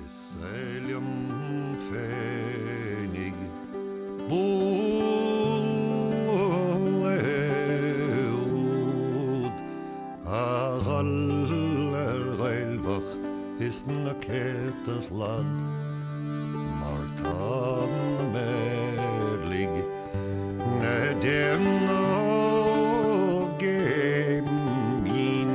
Selim fenig bulleud Agaller geilwacht is na keters lad Martan merlig den game in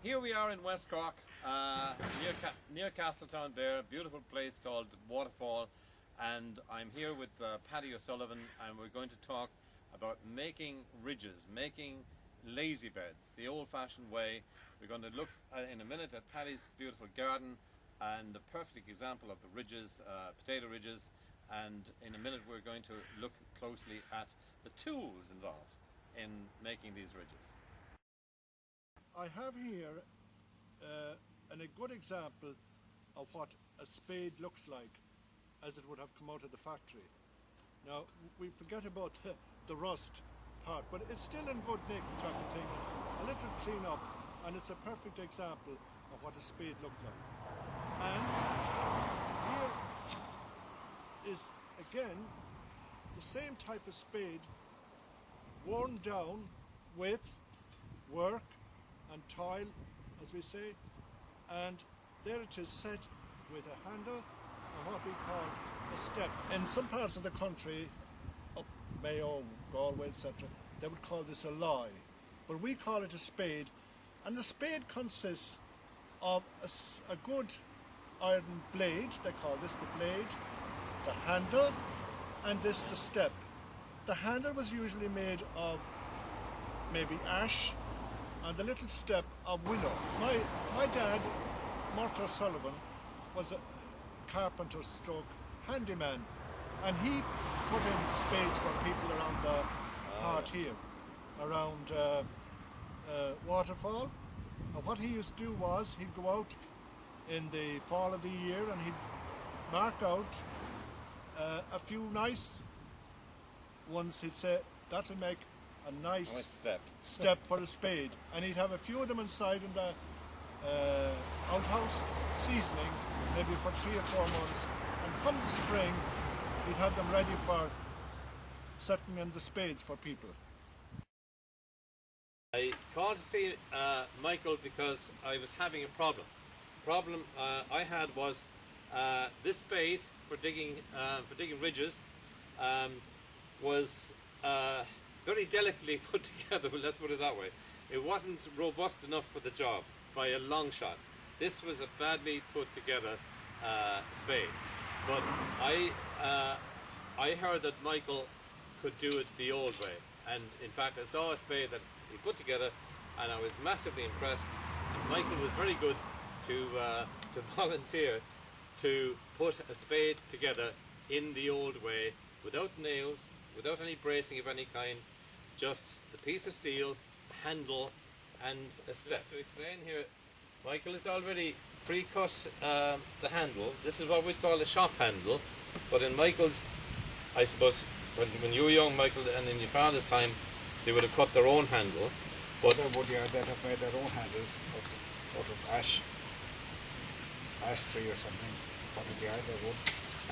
Here we are in West Cork, near Castletown Bear, a beautiful place called Waterfall, and I'm here with Paddy O'Sullivan, and we're going to talk about making ridges, making lazy beds, the old-fashioned way. We're going to look in a minute at Paddy's beautiful garden and the perfect example of the ridges, potato ridges, and in a minute we're going to look closely at the tools involved in making these ridges. I have here a good example of what a spade looks like as it would have come out of the factory. Now, we forget about the rust part, but it's still in good nick type of thing. A little clean up, and it's a perfect example of what a spade looked like. And here is, again, the same type of spade, worn down with work and toil, as we say, and there it is set with a handle and what we call a step. In some parts of the country, up Mayo, Galway, etc., they would call this a lie, but we call it a spade, and the spade consists of a good iron blade, they call this the blade, the handle, and this the step. The handle was usually made of maybe ash, and the little step of willow. My dad, Mort O'Sullivan, was a carpenter stroke handyman, and he put in spades for people around the part here, around Waterfall. And what he used to do was he'd go out in the fall of the year and he'd mark out a few nice ones. He'd say, that'll make a nice step for a spade, and he'd have a few of them inside in the outhouse seasoning maybe for 3 or 4 months, and come the spring he'd have them ready for setting in the spades for people. I called to see Michael because I was having a problem. The problem I had was this spade for digging ridges was very delicately put together, let's put it that way. It wasn't robust enough for the job by a long shot. This was a badly put together spade. But I heard that Michael could do it the old way. And in fact, I saw a spade that he put together and I was massively impressed. And Michael was very good to volunteer to put a spade together in the old way, without nails, without any bracing of any kind, just the piece of steel, handle, and a step. Just to explain here, Michael has already pre-cut the handle. This is what we call a shop handle, but in Michael's, I suppose, when you were young, Michael, and in your father's time, they would have cut their own handle. But they would, yeah, they'd have made their own handles out of ash tree or something. Probably, yeah, they would.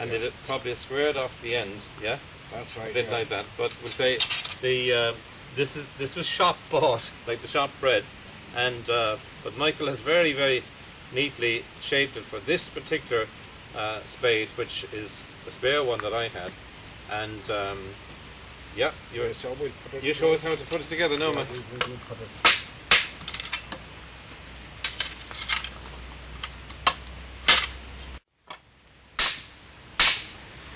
And they'd probably squared off the end, yeah? That's right. A bit like that. But we'll say the this was shop bought, like the shop bread, and but Michael has very, very neatly shaped it for this particular spade, which is a spare one that I had, and yeah, you show us how to put it together now, man. We'll put it.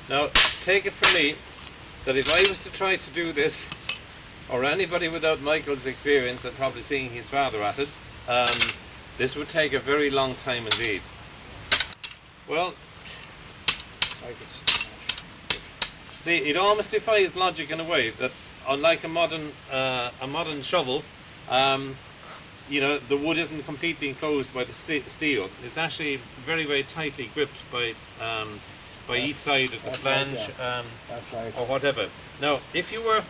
Now, take it from me that if I was to try to do this, or anybody without Michael's experience and probably seeing his father at it, this would take a very long time indeed. Well, see, it almost defies logic in a way that, unlike a modern shovel, you know, the wood isn't completely enclosed by the steel. It's actually very, very tightly gripped by by each side of the That's flange, right, That's right. or whatever. Now, if you were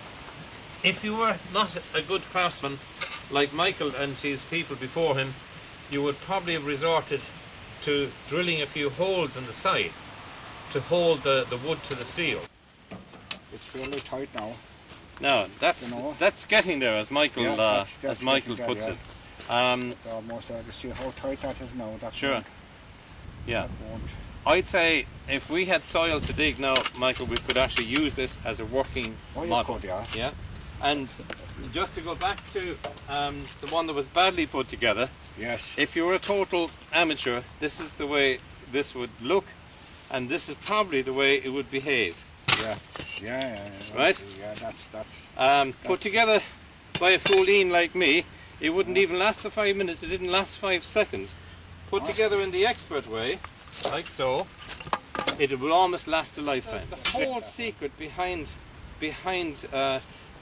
not a good craftsman like Michael and his people before him, you would probably have resorted to drilling a few holes in the side to hold the wood to the steel. It's fairly tight now. Now that's You know? that's getting there, as Michael Yeah, that's as Michael getting puts there, it. It's almost you see how tight that is now. That Sure. won't- Yeah, that won't. I'd say if we had soil to dig now, Michael, we could actually use this as a working Oh, you model. could, yeah. Yeah, and just to go back to the one that was badly put together. Yes. If you were a total amateur, this is the way this would look, and this is probably the way it would behave. Yeah. Yeah. Right? Yeah. That's. Put together by a fooleen like me, it wouldn't even last the 5 minutes. It didn't last 5 seconds. Put together in the expert way, like so, it will almost last a lifetime. The whole secret behind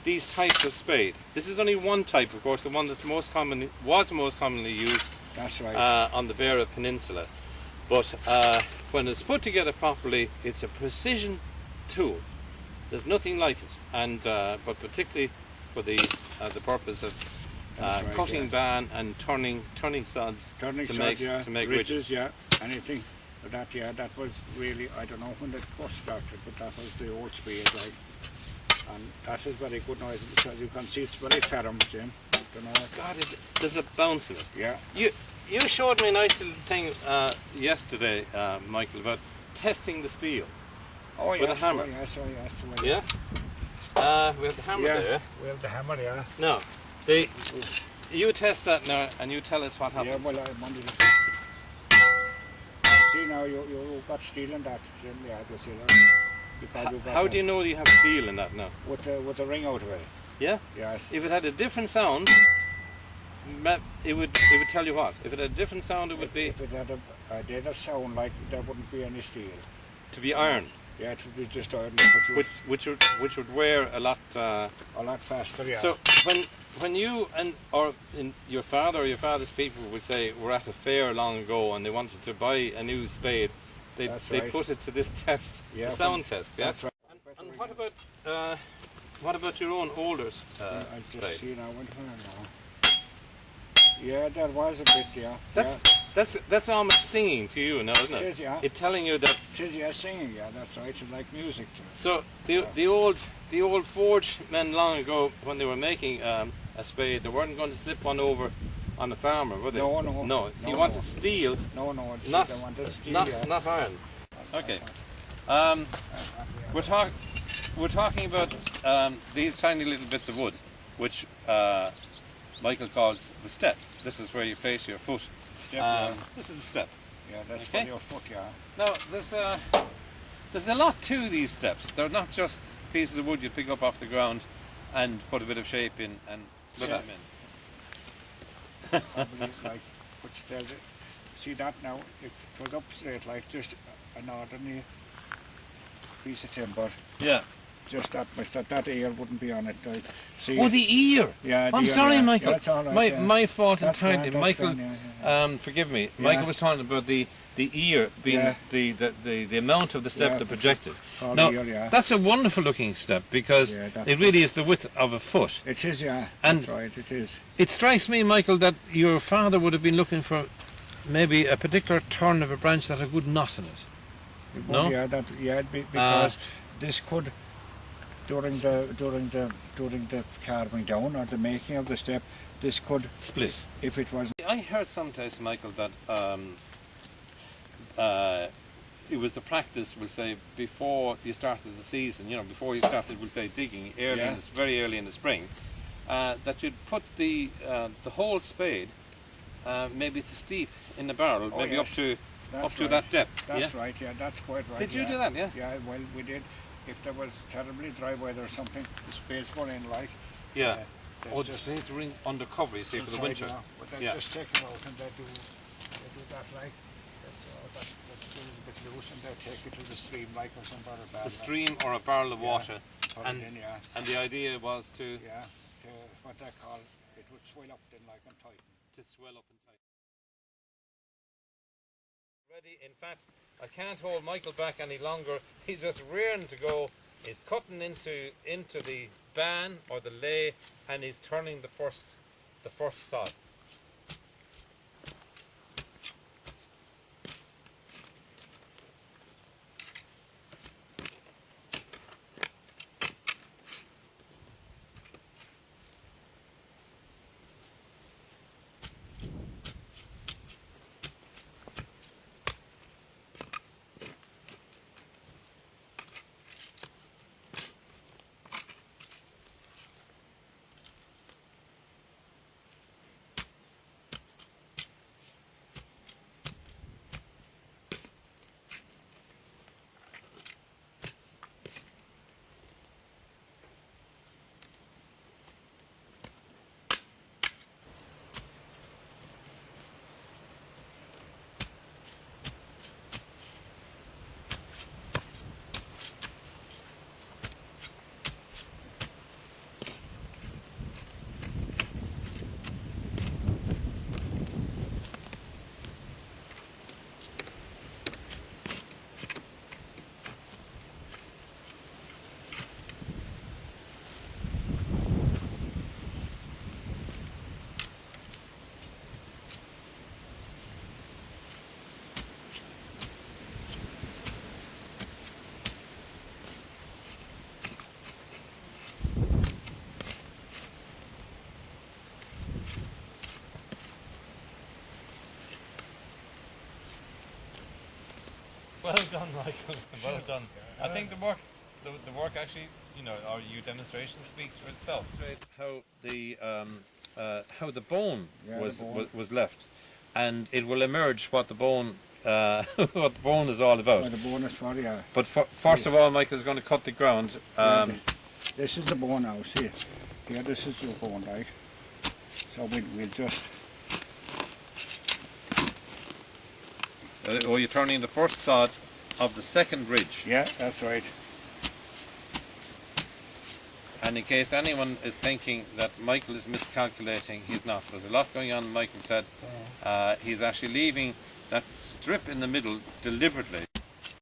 these types of spade. This is only one type, of course, the one that's most commonly used That's right. on the Beara Peninsula. But when it's put together properly, it's a precision tool. There's nothing like it, and but particularly for the purpose of That's right, cutting yeah. ban and turning sods Turning to shots, make yeah. to make Ridges, widgets. yeah. Anything. But that, yeah, that was really, I don't know when it first started, but that was the old spade, like. And that is very good noise because you can see it's very firm, Jim. You know. God, there's a bounce in it. Yeah. You showed me a nice little thing yesterday, Michael, about testing the steel. Oh, With a yes, hammer. oh, yes, oh, yes. Well, Yeah. We have the hammer Yeah. there. We have the hammer, yeah. No, you test that now, and you tell us what Yeah, happens. well, I wanted to. See now, you got steel in that, Jim. Yeah, you see that. Because you got How the- do you know you have steel in that now? With the ring out of it. Yeah. Yes. If it had a different sound, it would tell you what. If it had a different sound, it would be If it had a did a sound like there wouldn't be any steel. to be iron, Yeah, it would be just iron, but which would wear a lot. a lot faster. Yeah. So when you or your father or your father's people would say were at a fair long ago and they wanted to buy a new spade, they That's they right. put it to this test, Yeah, the sound test. Yeah. That's right. And what about your own older I just spade? see now. Yeah, there was a bit. Yeah. That's almost singing to you now, isn't it? It is, yeah. It's telling you that. It is, yeah, singing. Yeah, that's right. It's like music. Too. So the old forge men long ago, when they were making a spade, they weren't going to slip one over on the farmer, were they? No. No, he No, wanted no. steel, No, it's not the one that's steel. not yeah. not iron. Okay. We're talking about these tiny little bits of wood, which Michael calls the step. This is where you place your foot. Step, yeah. This is the step. Yeah, that's Okay. for your foot. Yeah. Now there's a lot to these steps. They're not just pieces of wood you pick up off the ground and put a bit of shape in and slot Yeah. them in. Probably like, which there's a, see that now, if it was up straight like just an ordinary piece of timber, Yeah. just that much, that ear wouldn't be on it. See, Oh, the ear. yeah, the I'm ear, sorry, yeah. Michael. Yeah, that's all right, my yeah. my fault That's entirely. fine, that's Michael, fine, yeah. forgive me. Yeah. Michael was talking about the ear being Yeah. the amount of the step Yeah, that projected. called Now, ear, yeah. that's a wonderful looking step because Yeah, that's it really is the width of a foot. It is, yeah, And- that's right, it is. It strikes me, Michael, that your father would have been looking for maybe a particular turn of a branch that had a good knot in it. No? Yeah, because this could, during the carving down or the making of the step, this could Split. if it was. I heard sometimes, Michael, that it was the practice, we'll say, before you started the season, before you started, we'll say, digging Yeah. very early in the spring, that you'd put the whole spade maybe to steep in the barrel, Oh, maybe yes. up to right. that depth. That's yeah? right, yeah, that's quite right. Did you yeah. do that, yeah? Yeah, well, we did. If there was terribly dry weather or something, the spades were in like. Yeah. They Oh, the just spades were in undercover, you see, for the inside, winter. yeah, but they Yeah. just take them out and they do that like. That's still a bit loose and they take it to the stream like or some other bad. The stream or a barrel of Yeah. water. Put And, it in, yeah. and the idea was to Yeah, what they call, it would swell up then like and tighten. swell up and tight. Ready, in fact, I can't hold Michael back any longer. He's just rearing to go. He's cutting into the ban or the lay, and he's turning the first sod. Well done, Michael. Well done. I think the work actually, our new demonstration speaks for itself. How the bone was left, and it will emerge what the bone what the bone is all about. What the bone is for, yeah. But first of all, Michael's going to cut the ground. This is the bone now. See, here this is the bone, right? So we'll just. You're turning the first sod of the second ridge. Yeah, that's right. And in case anyone is thinking that Michael is miscalculating, he's not. There's a lot going on, Michael said. He's actually leaving that strip in the middle deliberately.